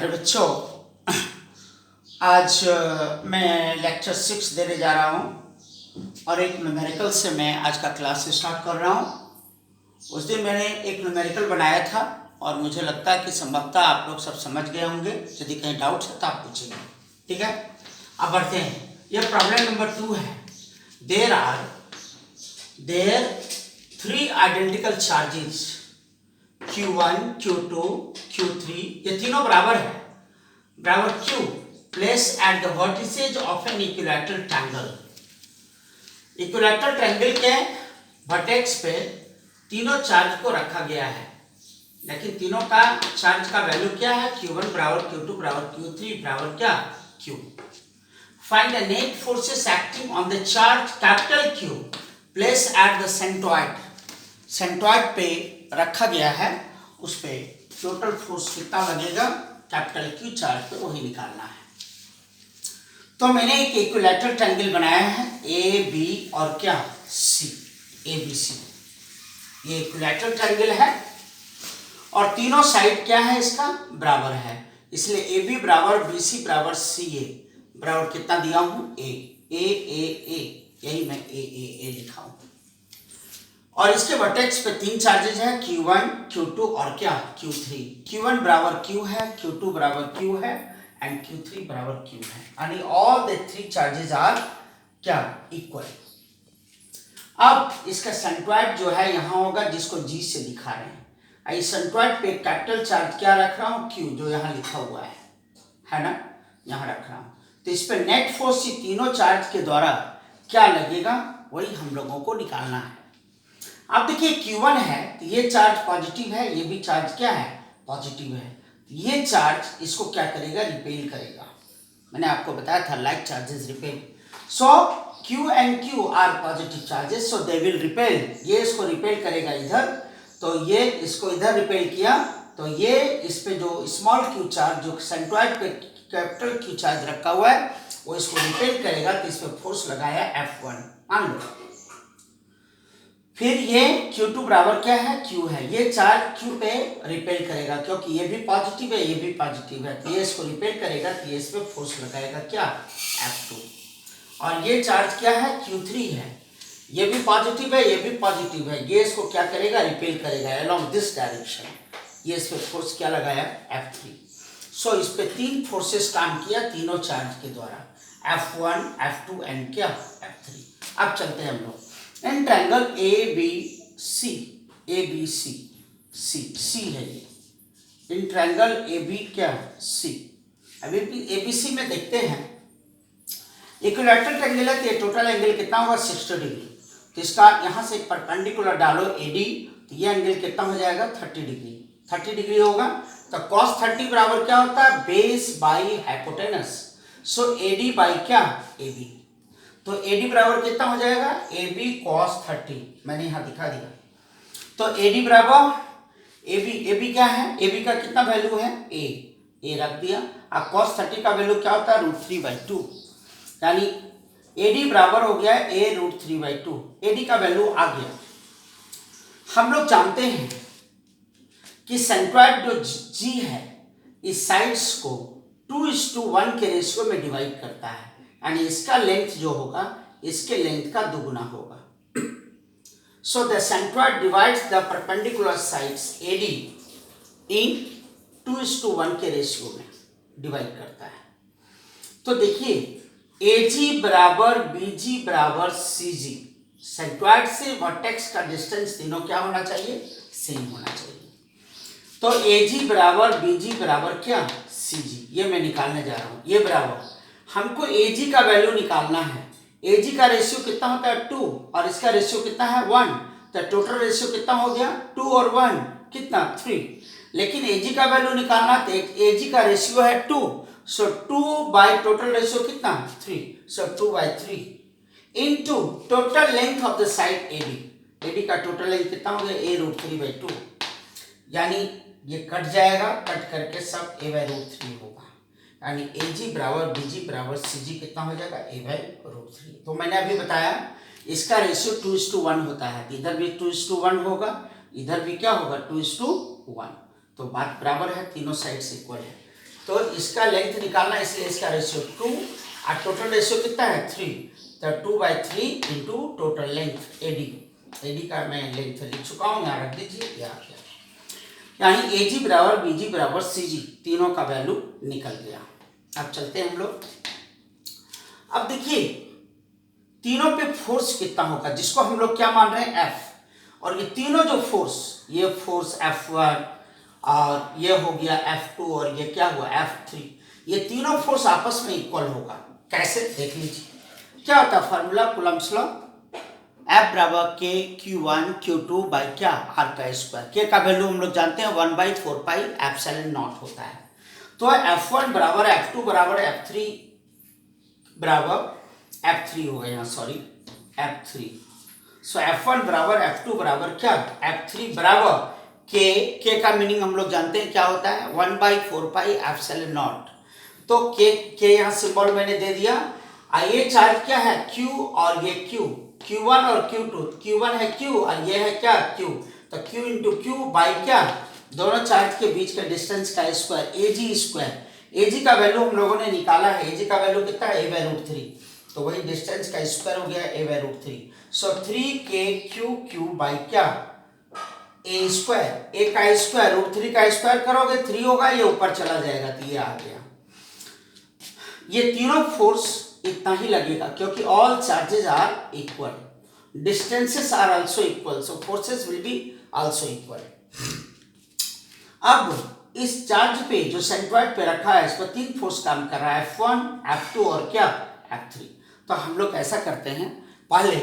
प्यारे बच्चों, आज मैं लेक्चर 6 देने जा रहा हूँ और एक न्यूमेरिकल से मैं आज का क्लास स्टार्ट कर रहा हूँ। उस दिन मैंने एक न्यूमेरिकल बनाया था और मुझे लगता है कि संभवतः आप लोग सब समझ गए होंगे। यदि कहीं डाउट है तो आप पूछेंगे, ठीक है। अब बढ़ते हैं। यह प्रॉब्लम नंबर 2 है। There 3 identical charges Q1, Q2, Q3, ये तीनों बराबर है, बराबर Q, place at the vertices of an equilateral triangle. Equilateral triangle के वर्टेक्स पे तीनों चार्ज को रखा गया है, लेकिन तीनों का चार्ज का वैल्यू क्या है? Q1 बराबर Q2 बराबर Q3 बराबर क्या? Q। Find the net forces acting on the charge capital Q place at the centroid. Centroid पे रखा गया है, उस पे टोटल फोर्स कितना लगेगा कैपिटल Q चार्ज पे, वही निकालना है। तो मैंने एक इक्विलैटरल ट्रायंगल बनाया है ए बी और क्या सी, ए बी सी। ये इक्विलैटरल ट्रायंगल है और तीनों साइड क्या है इसका? बराबर है, इसलिए ए बी बराबर बी सी बराबर सी ए बराबर कितना दिया हूं? ए ए ए ए, यही मैं ए लिखा हूं। और इसके वर्टेक्स पे 3 चार्जेज हैं, Q1, Q2 और क्या? Q3। Q1 बराबर Q है, Q2 बराबर Q है एंड Q3 बराबर Q है, यानी ऑल द 3 चार्जेज आर क्या? इक्वल। अब इसका सेंट्रॉइड जो है यहाँ होगा, जिसको G से दिखा रहे हैं। इस सेंट्रॉइड पे कैपिटल चार्ज क्या रख रहा हूँ? Q, जो यहाँ लिखा हुआ है ना, यहाँ रख रहा हूँ। तो इस पे नेट फोर्स तीनों चार्ज के द्वारा क्या लगेगा, वही हम लोगों को निकालना है। अब देखिए Q1 है तो ये चार्ज पॉजिटिव है, ये भी चार्ज क्या है? पॉजिटिव है। ये चार्ज इसको क्या करेगा? रिपेल करेगा। मैंने आपको बताया था like charges repel. So Q and Q are positive charges, so they will repel. ये इसको रिपेल करेगा इधर, तो ये इसको इधर रिपेल किया, तो ये इस पे जो स्मॉल Q चार्ज जो सेंट्रॉइड पे कैपिटल Q चार्ज रखा हुआ है, वो इसको रिपेल करेगा, तो इस पे फोर्स लगाया F1, मान लो। फिर ये Q2 बराबर क्या है? Q है। ये चार्ज Q पे रिपेल करेगा, क्योंकि ये भी पॉजिटिव है, ये भी पॉजिटिव है, तो ये इसको रिपेल करेगा, तो ये इस पे फोर्स लगाएगा क्या? F2। और ये चार्ज क्या है? Q3 है। ये भी पॉजिटिव है, ये भी पॉजिटिव है, ये इसको क्या करेगा? रिपेल करेगा अलोंग दिस डायरेक्शन। ये इस पे फोर्स क्या लगाया? F3। सो इस पे 3 फोर्सेस काम किया तीनों चार्ज के द्वारा, F1, F2 एंड क्या? F3। अब चलते हैं हम लोग in triangle A B C है ये। इन ट्रायंगल ए बी क्या? सी। अभी ए बी सी में देखते हैं, इक्विलैटरल ट्रायंगल है, तो ये टोटल एंगल कितना होगा? 60 डिग्री। तो इसका यहाँ से परपेंडिकुलर डालो AD, तो ये एंगल कितना हो जाएगा? 30 डिग्री। 30 डिग्री होगा, तो cos 30 बराबर क्या होता है? Base by hypotenuse. So AD by क्या? AB। तो AD बराबर कितना हो जाएगा? AB cos 30, मैंने यहाँ दिखा दिया। तो AD बराबर AB क्या है? AB का कितना वैल्यू है? A रख दिया। अब cos 30 का वैल्यू क्या होता है? √3/2, यानी AD बराबर हो गया A √3/2। AD का वैल्यू आ गया। हम लोग जानते हैं कि सेंट्रॉइड जो G है, इस साइड्स को 2:1 के रेशियो में डिवाइड करता है, यानी इसका लेंथ जो होगा इसके लेंथ का दुगुना होगा। So the centroid divides the perpendicular sides AD इन 2:1 के रेशियो में डिवाइड करता है। तो देखिए AG बराबर BG बराबर CG, सेंट्रॉइड से वर्टेक्स का डिस्टेंस तीनों क्या होना चाहिए? सेम होना चाहिए। तो AG बराबर BG बराबर क्या? CG, ये मैं निकालने जा रहा हूं। ये बराबर हमको AG का वैल्यू निकालना है। AG का रेशियो कितना होता है? 2, और इसका रेशियो कितना है? 1। तो टोटल रेशियो कितना हो गया? 2 और 1 कितना? 3। लेकिन AG का वैल्यू निकालना, तो AG का रेशियो है 2, सो 2 बाई टोटल रेशियो कितना? 3, सो 2/3 into total length of the side AD का टोटल लेंथ कितना हो गया? A √3/2, यानी ये कट जाएगा, कट करके सब A/√3 होगा, यानी AG बराबर BG बराबर CG कितना हो जाएगा? A/√3। तो मैंने अभी बताया इसका रेशियो 2:1 होता है, इधर भी 2:1 होगा, इधर भी क्या होगा? 2:1। तो बात बराबर है, तीनों साइड से इक्वल है। तो इसका लेंथ निकालना, इसलिए इसका रेशियो 2 और टोटल रेशियो कितना है 3, तो 2/3 इंटू टोटल लेंथ एडी का मैं लेंथ लिख चुका हूँ, यहाँ रख दीजिए। यानी एजी बराबर बीजी बराबर सीजी, तीनों का वैल्यू निकल गया। अब चलते हैं हम लोग। अब देखिए तीनों पे फोर्स कितना होगा, जिसको हम लोग क्या मान रहे हैं एफ, और ये तीनों जो फोर्स, ये फोर्स F1 और ये हो गया F2 और ये क्या हुआ F3, ये तीनों फोर्स आपस में इक्वल होगा। कैसे देख लीजिए, क्या होता है फार्मूला कूलम्ब्स लॉ, F बराबर के Q1 Q2 बाई क्या आर का स्क्वायर, के का वैल्यू हम लोग जानते हैं 1/4πε0 होता है। तो F1 बराबर F2 बराबर F3 बराबर F3 हो गया, सॉरी F3। सो F1 बराबर F2 बराबर क्या F3 बराबर के का मीनिंग हम लोग जानते हैं क्या होता है 1/4πε0। तो के यहाँ सिंबल मैंने दे दिया। ये चार्ज क्या है Q और ये Q1 और Q2, Q1 है Q और ये है क्या Q, तो Q इंटू Q बाई क्या दोनों चार्ज के बीच के डिस्टेंस का स्क्वायर एजी स्क्वायर। एजी का वैल्यू हम लोगों ने निकाला है, एजी का वैल्यू कितना है a/√3, तो वही डिस्टेंस का स्क्वायर हो गया a/√3। सो 3KQ बाई क्या ए स्क्वायर, ए का स्क्वायर √3 का स्क्वायर करोगे 3 होगा, ये ऊपर चला जाएगा तो ये आ गया। ये तीनों फोर्स इतना ही लगेगा क्योंकि all charges are equal, distances are also equal, so forces will be also equal. अब इस चार्ज पे जो सेंट्रॉइड पे रखा है इस पर 3 फोर्स काम कर रहा है, F1 F2 और क्या F3। तो हम लोग ऐसा करते हैं, पहले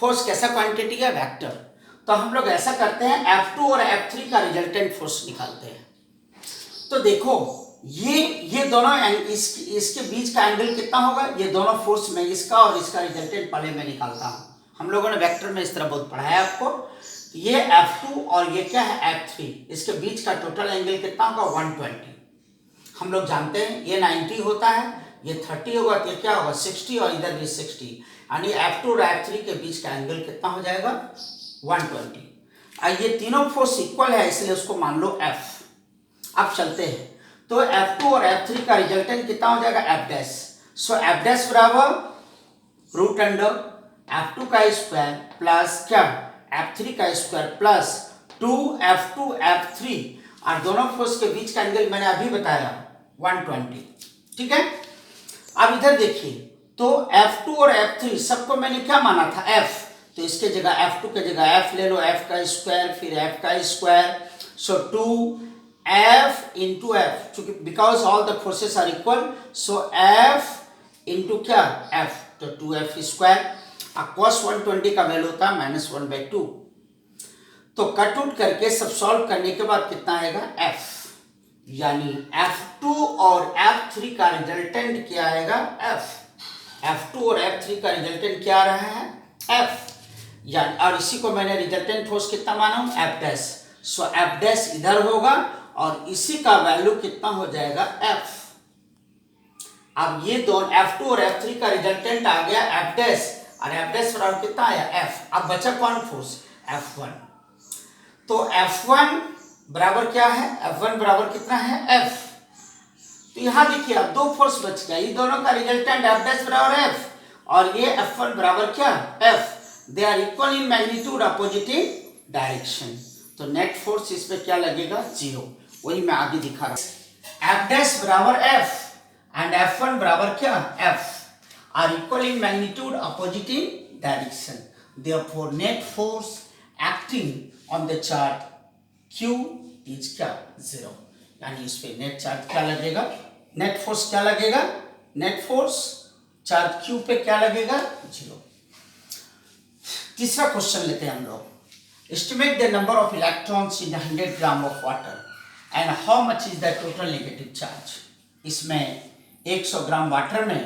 फोर्स कैसा क्वांटिटी है वेक्टर, तो हम लोग ऐसा करते हैं F2 और F3 का रिजल्टेंट फोर्स निकालते हैं। तो देखो ये दोनों इसके बीच का एंगल कितना होगा, ये दोनों फोर्स में इसका और इसका रिजल्टेंट पहले मैं निकालता हूँ। हम लोगों ने वेक्टर में इस तरह बहुत पढ़ाया आपको। ये F2 और ये क्या है F3, इसके बीच का टोटल एंगल कितना होगा 120। हम लोग जानते हैं ये 90 होता है, ये 30 होगा, तो क्या होगा 60 और इधर भी 60, यानी F2 और F3 के बीच का एंगल कितना हो जाएगा 120। ये तीनों फोर्स इक्वल है इसलिए उसको मान लो F। अब चलते हैं, तो F2 और F3 का रिजल्टेंट कितना हो जाएगा F'। सो F' बराबर √F2 का स्क्वायर प्लस क्या F3 का स्क्वायर प्लस 2F2 F3, और दोनों फोर्स के बीच का एंगल मैंने अभी बताया 120। ठीक है, अब इधर देखिए, तो F2 और F3 सबको मैंने क्या माना था F, तो इसके जगह F2 के जगह F ले लो, F का स्क्वायर फिर F का square, so 2F into F, चूंकि because all the forces are equal, so F into क्या F, तो 2F स्क्वायर। cos 120 का वैल्यू होता है -1/2। तो कट आउट करके सब सॉल्व करने के बाद कितना आएगा F, यानी F2 और F3 का रिजल्टेंट क्या आएगा F2 और F3 का रिजल्टेंट क्या आ रहा है F, यानी और इसी को मैंने रिजल्टेंट फोर्स कितना माना हूं F'। सो F' इधर होगा और इसी का वैल्यू कितना हो जाएगा F। अब ये दोनों F2 और F3 का रिजल्टेंट आ गया F' और F' बराबर कितना आया F। अब बचा कौन फोर्स F1, तो F1 बराबर क्या है, F1 बराबर कितना है F। तो यहां देखिए अब 2 फोर्स बच गया, ये दोनों का रिजल्टेंट F' बराबर F और ये F1 बराबर क्या F, they are equal in magnitude opposite in direction. तो नेट फोर्स इस पे क्या लगेगा 0, वही मैं आगे दिखा रहा हूं। F' बराबर F एंड F1 बराबर क्या F are equal in magnitude opposite in direction, therefore net force acting on the chart Q is क्या 0, यानी इस पे नेट चार्ज क्या लगेगा, नेट फोर्स क्या लगेगा, नेट फोर्स चार्ज Q पे क्या लगेगा 0। तीसरा क्वेश्चन लेते हैं हम लोग, estimate the number of electrons in 100 gram of water and how much is the total negative charge। इसमें 100 ग्राम वाटर में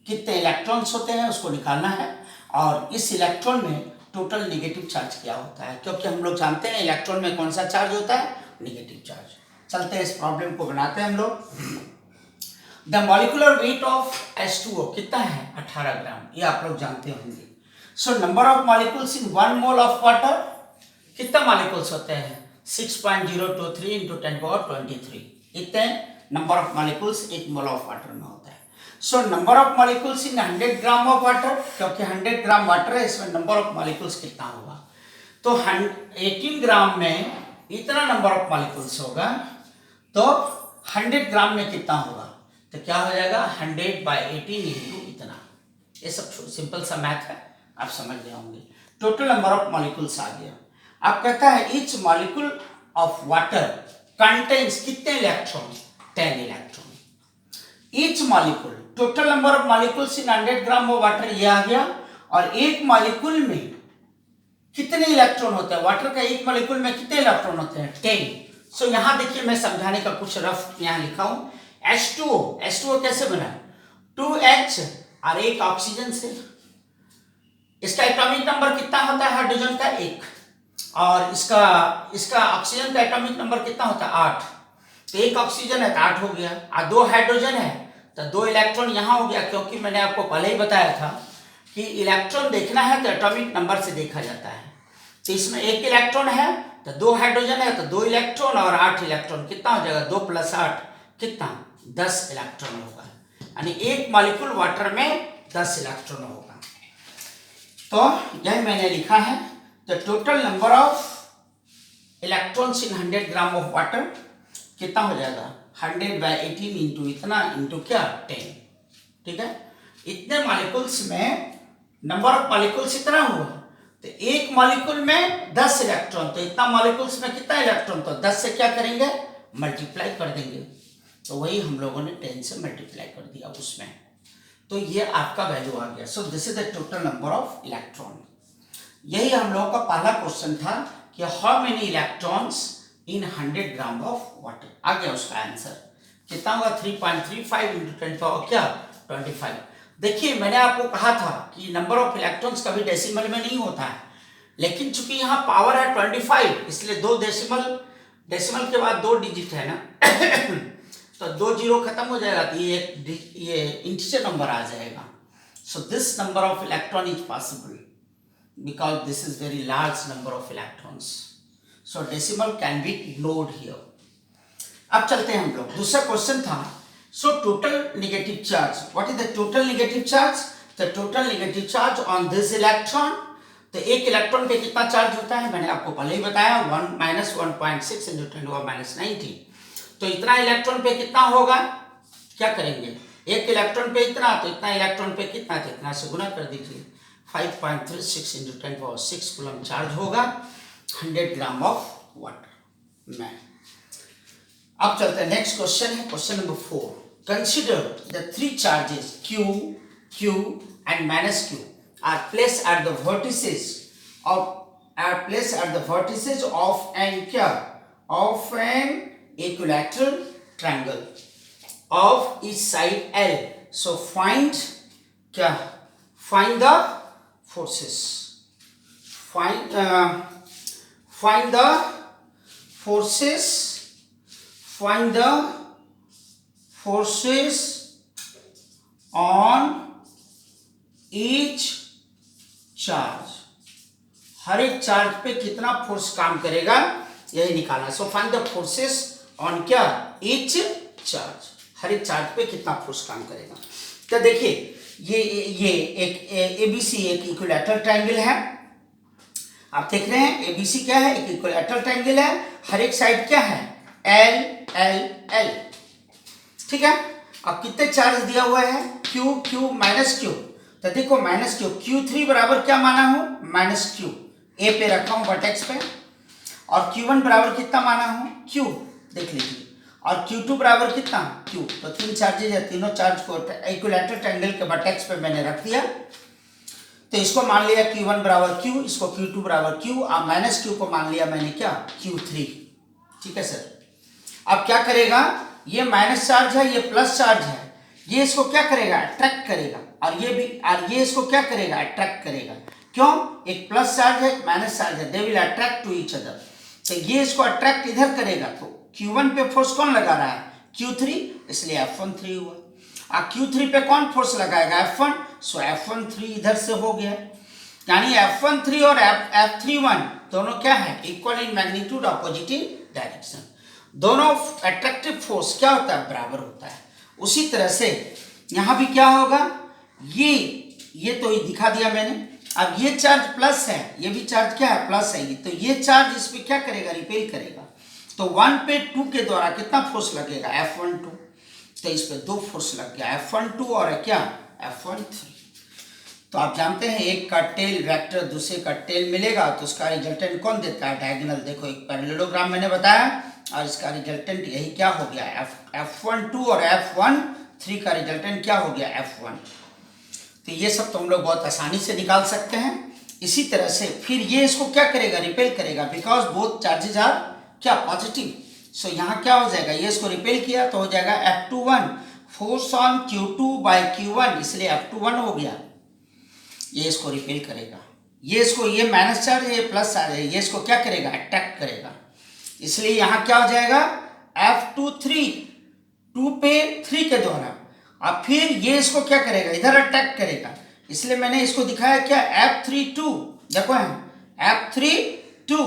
कितने इलेक्ट्रॉन्स होते हैं उसको निकालना है, और इस इलेक्ट्रॉन में टोटल नेगेटिव चार्ज क्या होता है, क्योंकि हम लोग जानते हैं इलेक्ट्रॉन में कौन सा चार्ज होता है नेगेटिव चार्ज। चलते हैं इस प्रॉब्लम को बनाते हैं हम लोग। The molecular weight of H2O कितना है 18 ग्राम, ये आप लोग जानते होंगे। So number of molecules in 1 mole of water, कितना मॉलिक्यूल्स होते हैं 6.023 × 10⁻23, इतने number of molecules 1 mole of water में होता है। So number of molecules in 100 gram of water, क्योंकि 100 ग्राम वाटर है, इसमें नंबर ऑफ मॉलिक्यूल्स कितना होगा, तो 18 ग्राम में इतना नंबर ऑफ मॉलिक्यूल्स होगा, तो 100 ग्राम में कितना होगा, तो क्या हो जाएगा 100/18 इंटू इतना। ये सब सिंपल सा मैथ है, आप समझ गए होंगे। टोटल नंबर ऑफ मॉलिक्यूल्स आ गया। आप कहता है each molecule of water contains कितने electron, 10 electron. Each molecule, total number of molecules in 100 gram of water ये आ गया, और एक मॉलिक्यूल में कितने इलेक्ट्रॉन होते हैं, वाटर का एक मॉलिक्यूल में कितने इलेक्ट्रॉन होते हैं, 10। सो यहां देखिए मैं समझाने का कुछ रफ यहां लिखा हूं। H2O कैसे बना, 2H और एक ऑक्सीजन से। इसका एटॉमिक नंबर कितना होता है हाइड्रोजन का, 1, और इसका ऑक्सीजन का एटॉमिक नंबर कितना होता है, 8। तो एक ऑक्सीजन है तो 8 हो गया, और 2 हाइड्रोजन है तो 2 इलेक्ट्रॉन यहां हो गया, क्योंकि मैंने आपको पहले ही बताया था कि इलेक्ट्रॉन देखना है तो एटॉमिक नंबर से देखा जाता है। तो इसमें 1 इलेक्ट्रॉन है तो 2 हाइड्रोजन है तो 2 इलेक्ट्रॉन और 8 इलेक्ट्रॉन, कितना हो जाएगा 2 + 8 कितना, 10 इलेक्ट्रॉन होगा। यानी एक मॉलिक्यूल वाटर में 10 इलेक्ट्रॉन होगा। तो यह मैंने लिखा है, the total number of electrons in 100 gram of water कितना हो जाएगा 100/18 इंटू इतना इंटू क्या 10। ठीक है, इतने मॉलिक्यूल्स में नंबर ऑफ मॉलिक्यूल्स इतना हुआ, तो एक मॉलिक्यूल में 10 इलेक्ट्रॉन, तो इतना मॉलिक्यूल्स में कितना इलेक्ट्रॉन, तो 10 से क्या करेंगे मल्टीप्लाई कर देंगे, तो वही हम लोगों ने 10 से मल्टीप्लाई कर दिया उसमें, तो ये आपका वैल्यू आ गया। So this is the total number of electron. यही हम लोगों का पहला क्वेश्चन था कि how many electrons in 100 gram of water. आ गया उसका आंसर कितना होगा 3.35 इंटू 10 क्या 25। देखिए मैंने आपको कहा था कि नंबर ऑफ इलेक्ट्रॉन्स कभी डेसिमल में नहीं होता है, लेकिन चूंकि यहाँ पावर है 25 इसलिए 2 डेसिमल के बाद 2 डिजिट है ना तो 2 जीरो खत्म हो जाएगा, तो ये इंटीजर नंबर आ जाएगा। So this number of electron is possible because this is very large number of electrons, so decimal can be ignored here. अब चलते हैं हम लोग, दूसरा क्वेश्चन था so total negative charge, what is the total negative charge, the total negative charge on this electron, तो एक electron पे कितना चार्ज होता है मैंने आपको पहले ही बताया 1-1.6 into 10⁻⁻�90। तो इतना इलेक्ट्रॉन पे कितना होगा, क्या करेंगे एक इलेक्ट्रॉन पे इतना, तो इतना इलेक्ट्रॉन पे कितना, तो इतना से गुना कर दीजिए 5.36 into 10⁻⁶ कूलम चार्ज होगा 100 ग्राम ऑफ वाटर में। अब चलते हैं नेक्स्ट क्वेश्चन है, question number 4। Consider the 3 charges Q, Q and -Q are placed at the vertices of an equilateral triangle of each side L. So find the forces, find the forces on each charge, हर एक charge पे कितना force काम करेगा यही निकालना। So find the forces on क्या each charge, हर एक charge पे कितना फोर्स काम करेगा। तो देखिए ये एक ABC एक इक्विलैटरल ट्रायंगल है, आप देख रहे हैं ABC क्या है, एक इक्विलैटरल ट्रायंगल है, हर एक साइड क्या है L L L। ठीक है, अब कितने चार्ज दिया हुआ है Q Q -Q, तो देखो -Q Q3 बराबर क्या माना हूं -Q, A पे रखा हूं वर्टेक्स पे, और Q1 बराबर कितना माना हूं Q, देख लीजिए, और Q2 बराबर कितना Q, तो 3 चार्जेज है, तीनों चार्ज को इक्विलैटरल ट्रायंगल के वर्टेक्स पे मैंने रख दिया। तो इसको मान लिया Q1 बराबर Q, इसको Q2 बराबर Q, और -Q को मान लिया मैंने क्या Q3। ठीक है सर, अब क्या करेगा, ये माइनस चार्ज है ये प्लस चार्ज है, ये इसको क्या करेगा अट्रैक्ट करेगा, और ये भी, और ये इसको क्या करेगा अट्रैक्ट करेगा। क्यों, एक प्लस चार्ज है एक माइनस चार्ज है, they will attract to each other. तो ये इसको अट्रैक्ट इधर करेगा, तो Q1 पे फोर्स कौन लगा रहा है Q3, इसलिए F13 हुआ, और Q3 पे कौन फोर्स लगाएगा F1, सो F13 इधर से हो गया, यानी F13 और F31 दोनों क्या है equal in magnitude opposite in direction. दोनों एट्रैक्टिव फोर्स क्या होता है, बराबर होता है। उसी तरह से यहाँ भी क्या होगा, ये तो दिखा दिया मैंने। अब ये चार्ज प्लस है, ये भी चार्ज क्या है, प्लस है, तो ये चार्ज इस पे क्या करेगा, रिपेल करेगा। तो 1 पे 2 के द्वारा कितना फोर्स लगेगा, F12, तो इस पे 2 फोर्स लग गया, F12 और क्या, F13। तो आप जानते हैं एक का टेल वेक्टर दूसरे का टेल मिलेगा तो उसका रिजल्टेंट कौन देता है, डायगोनल। देखो एक पैरेललोग्राम मैंने बताया और इसका रिजल्टेंट यही क्या हो गया, F12 और F13 का रिजल्टेंट क्या हो गया, F1। तो ये सब तो हम लोग बहुत आसानी से निकाल सकते हैं। इसी तरह से फिर ये इसको क्या करेगा, रिपेल करेगा, बिकॉज बोथ चार्जेज आर क्या, पॉजिटिव। सो यहाँ क्या हो जाएगा, ये इसको रिपेल किया तो हो जाएगा F21 force on Q2 bye Q1, इसलिए F21 हो गया। ये इसको रिपेल करेगा, ये इसको, ये माइनस चार्ज है, ये प्लस चार्ज है, ये इसको क्या करेगा, अट्रैक्ट करेगा, इसलिए यहाँ क्या हो जाएगा, F23 2 पे 3 के द्वारा। अब फिर ये इसको क्या करेगा, इधर अट्रैक्ट करेगा, इसलिए मैंने इसको दिखाया क्या, F32, देखो F32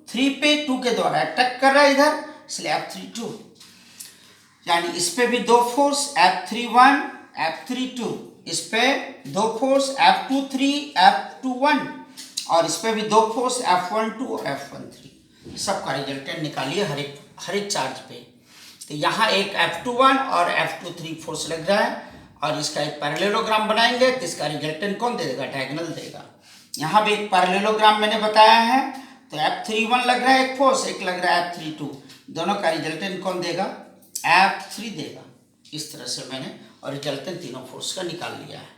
3 पे 2 के द्वारा अट्रैक्ट कर रहा है इधर, इसलिए F32। यानी इस पे भी 2 फोर्स, F31 F32, इस पे 2 फोर्स F23 F21, और इस पे भी 2 फोर्स F12 और F13। सबका रिजल्टेंट निकालिए हर एक चार्ज पे। तो यहाँ एक F21 और F23 फोर्स लग रहा है और इसका एक पैरेललोग्राम बनाएंगे तो इसका रिजल्टेंट कौन दे देगा, डायगोनल देगा। यहाँ भी एक पैरेललोग्राम मैंने बताया है, तो F31 लग रहा है एक फोर्स, एक लग रहा है F32, दोनों का रिजल्टेंट कौन देगा, F3 देगा। इस तरह से मैंने और रिजल्टेंट तीनों फोर्स का निकाल लिया है।